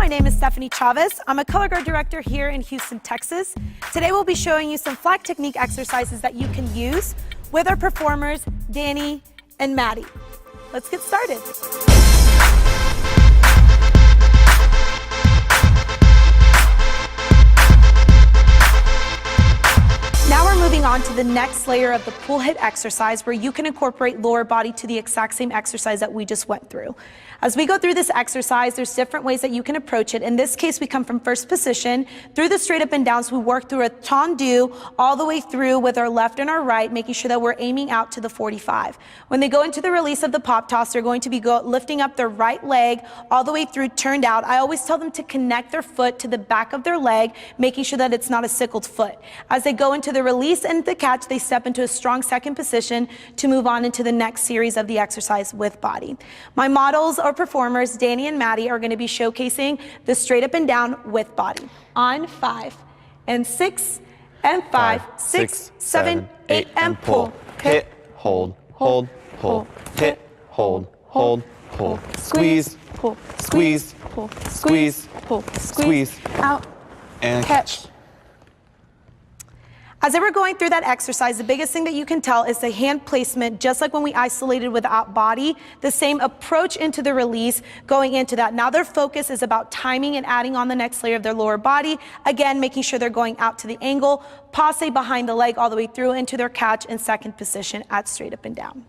my name is Stephanie Chavez. I'm a color guard director here in Houston, Texas. Today we'll be showing you some flag technique exercises that you can use with our performers, Danny and Maddie. Let's get started. Now we're moving on to the next layer of the pull hit exercise, where you can incorporate lower body to the exact same exercise that we just went through. As we go through this exercise, there's different ways that you can approach it. In this case, we come from first position through the straight up and down. So we work through a tendu all the way through with our left and our right, making sure that we're aiming out to the 45. When they go into the release of the pop toss, they're going to be lifting up their right leg all the way through, turned out. I always tell them to connect their foot to the back of their leg, making sure that it's not a sickled foot. As they go into the release and the catch, they step into a strong second position to move on into the next series of the exercise with body. My models or performers, Danny and Maddie, are going to be showcasing the straight up and down with body. On 5 and 6 and 5, 6, 7, 8 and pull. Hit, hold, hold, pull. Hit, hold, hold, pull. Squeeze, pull, squeeze, pull, squeeze, pull, squeeze, out, and catch. As they were going through that exercise, the biggest thing that you can tell is the hand placement, just like when we isolated without body, the same approach into the release going into that. Now their focus is about timing and adding on the next layer of their lower body. Again, making sure they're going out to the angle, passe behind the leg all the way through into their catch in second position at straight up and down.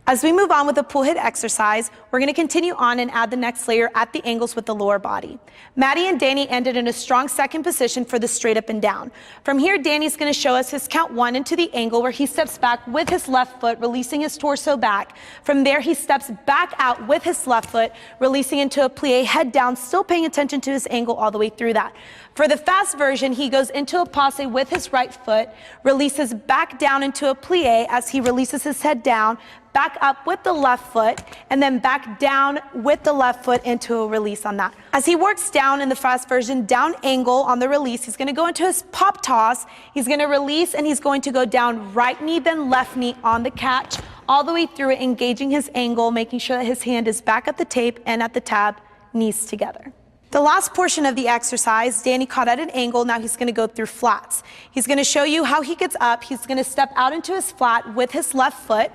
As we move on with the pull hit exercise, we're going to continue on and add the next layer at the angles with the lower body. Maddie and Danny ended in a strong second position for the straight up and down. From here, Danny's going to show us his count 1 into the angle, where he steps back with his left foot, releasing his torso back. From there, he steps back out with his left foot, releasing into a plie, head down, still paying attention to his angle all the way through that. For the fast version, he goes into a passe with his right foot, releases back down into a plie as he releases his head down, back up with the left foot, and then back down with the left foot into a release on that. As he works down in the fast version, down angle on the release, he's going to go into his pop toss. He's going to release, and he's going to go down right knee, then left knee on the catch, all the way through it, engaging his angle, making sure that his hand is back at the tape and at the tab, knees together. The last portion of the exercise, Danny caught at an angle. Now he's going to go through flats. He's going to show you how he gets up. He's going to step out into his flat with his left foot.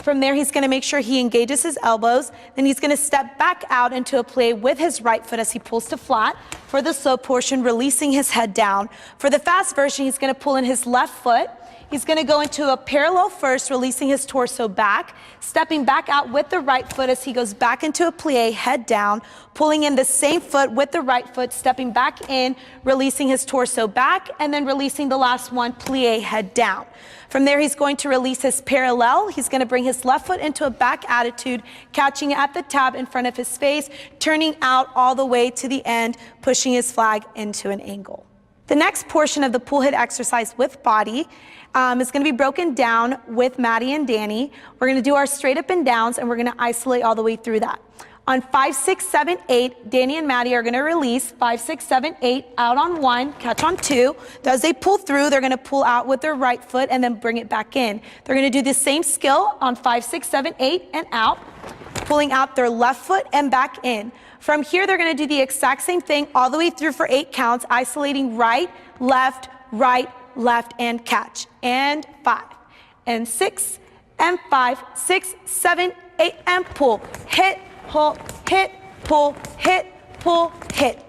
From there, he's going to make sure he engages his elbows. Then he's going to step back out into a plie with his right foot as he pulls to flat. For the slow portion, releasing his head down. For the fast version, he's going to pull in his left foot. He's going to go into a parallel first, releasing his torso back, stepping back out with the right foot as he goes back into a plie, head down, pulling in the same foot with the right foot, stepping back in, releasing his torso back, and then releasing the last one, plie, head down. From there, he's going to release his parallel. He's going to bring his left foot into a back attitude, catching at the tab in front of his face, turning out all the way to the end, pushing his flag into an angle. The next portion of the pull hit exercise with body is going to be broken down with Maddie and Danny. We're going to do our straight up and downs, and we're going to isolate all the way through that. On 5, 6, 7, 8, Danny and Maddie are going to release 5, 6, 7, 8, out on 1, catch on 2. As they pull through, they're going to pull out with their right foot and then bring it back in. They're going to do the same skill on 5, 6, 7, 8, and out, pulling out their left foot and back in. From here, they're going to do the exact same thing all the way through for 8 counts, isolating right, left, and catch. And 5, and 6, and 5, 6, 7, 8, and pull. Hit, hold, hit, pull, hit, pull, hit.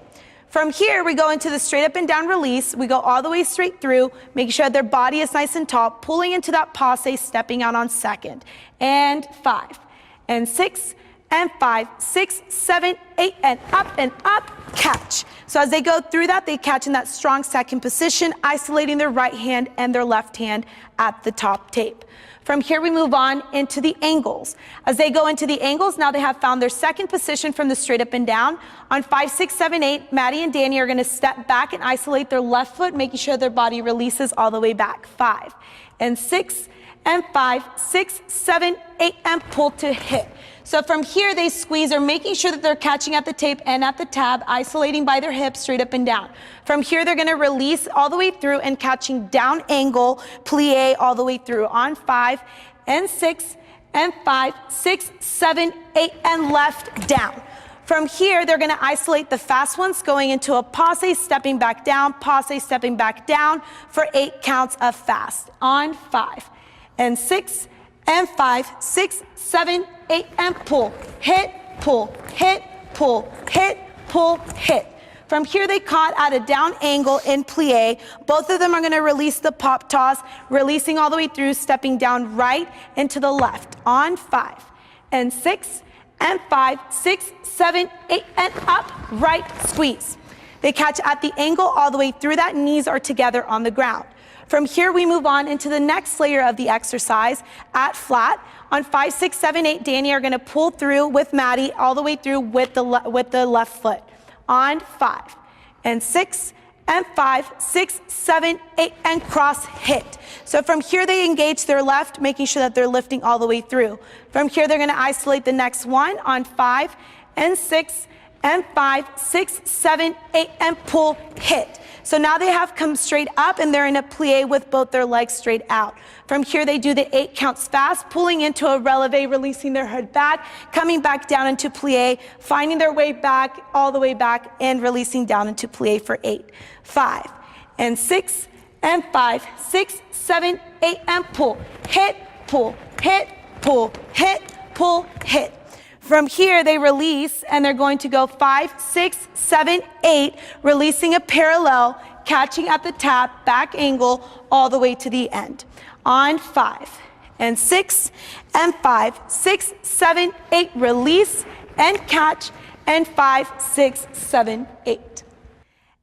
From here, we go into the straight up and down release. We go all the way straight through, making sure their body is nice and tall, pulling into that passe, stepping out on second. And 5, and 6, and 5, 6, 7, 8, and up, catch. So as they go through that, they catch in that strong second position, isolating their right hand and their left hand at the top tape. From here, we move on into the angles. As they go into the angles, now they have found their second position from the straight up and down. On 5, 6, 7, 8, Maddie and Danny are going to step back and isolate their left foot, making sure their body releases all the way back. 5, and 6, and 5, 6, 7, 8, and pull to hit. So from here, they squeeze, or making sure that they're catching at the tape and at the tab, isolating by their hips straight up and down. From here, they're going to release all the way through and catching down angle, plie all the way through on 5 and 6 and 5, 6, 7, 8, and left down. From here, they're gonna isolate the fast ones, going into a passe, stepping back down, passe, stepping back down for 8 counts of fast. On 5 and 6 and 5, 6, 7, 8, and pull, hit, pull, hit, pull, hit, pull, hit. From here, they caught at a down angle in plie. Both of them are gonna release the pop toss, releasing all the way through, stepping down right and to the left. On 5 and 6 and 5, 6, 7, 8, and up, right squeeze. They catch at the angle all the way through that, knees are together on the ground. From here, we move on into the next layer of the exercise at flat. On 5, 6, 7, 8, Danny are gonna pull through with Maddie all the way through with the left foot. On 5 and 6 and 5, 6, 7, 8, and cross hit. So from here, they engage their left, making sure that they're lifting all the way through. From here, they're gonna isolate the next one on 5 and 6 and 5, 6, 7, 8, and pull, hit. So now they have come straight up and they're in a plie with both their legs straight out. From here, they do the 8 counts fast, pulling into a releve, releasing their head back, coming back down into plie, finding their way back, all the way back, and releasing down into plie for 8. 5 and 6 and 5, 6, 7, 8, and pull, hit, pull, hit, pull, hit, pull, hit. From here, they release, and they're going to go 5, 6, 7, 8, releasing a parallel, catching at the tap, back angle, all the way to the end. On 5 and 6 and 5, 6, 7, 8, release and catch, and 5, 6, 7, 8.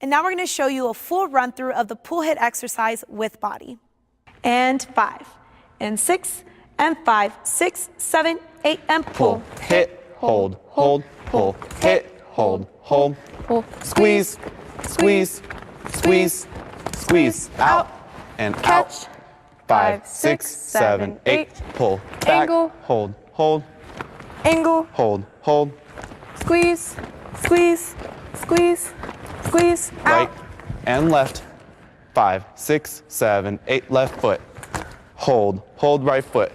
And now we're going to show you a full run through of the pull hit exercise with body. And 5 and 6 and 5, 6, 7, 8, and pull, hit, hold, hold, pull, hit, hold, hold, Pull. squeeze, squeeze, squeeze, squeeze, out and out. Catch. 5, 6, 7, 8, pull, back, Angle. hold, hold, Angle. hold, hold, Squeeze. Squeeze. Squeeze. Squeeze. right Out. and left. 5, 6, 7, 8, left foot. Hold, hold right foot.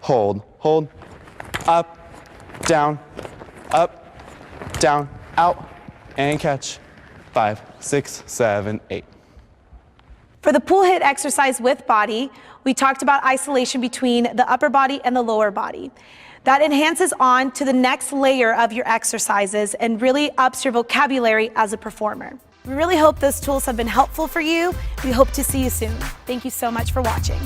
Hold, hold, up, down, out, and catch. 5, 6, 7, 8. For the pull hit exercise with body, we talked about isolation between the upper body and the lower body. That enhances on to the next layer of your exercises and really ups your vocabulary as a performer. We really hope those tools have been helpful for you. We hope to see you soon. Thank you so much for watching.